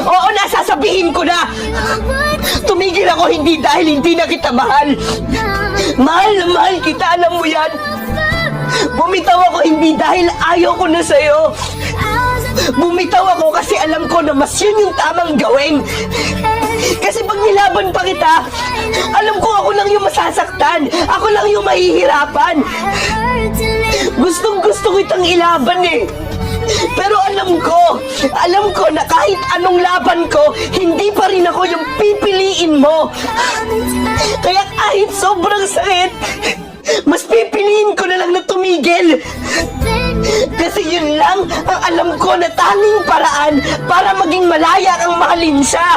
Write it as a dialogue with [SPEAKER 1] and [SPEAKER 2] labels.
[SPEAKER 1] Oo, nasasabihin ko na! Tumigil ako hindi dahil hindi na kita mahal. Mahal na mahal kita, alam mo yan. Bumitaw ako hindi dahil ayaw ko na sa'yo. Bumitaw ako kasi alam ko na mas yun yung tamang gawin. Kasi pag nilaban pa kita, alam ko ako lang yung masasaktan. Ako lang yung mahihirapan. Gustong gusto kitang ilaban eh. Pero alam ko na kahit anong laban ko, hindi pa rin ako yung pipiliin mo. Kaya kahit sobrang sakit, mas pipiliin ko na lang na tumigil. Kasi yun lang ang alam ko na tanging paraan para maging malaya kang mahalin siya.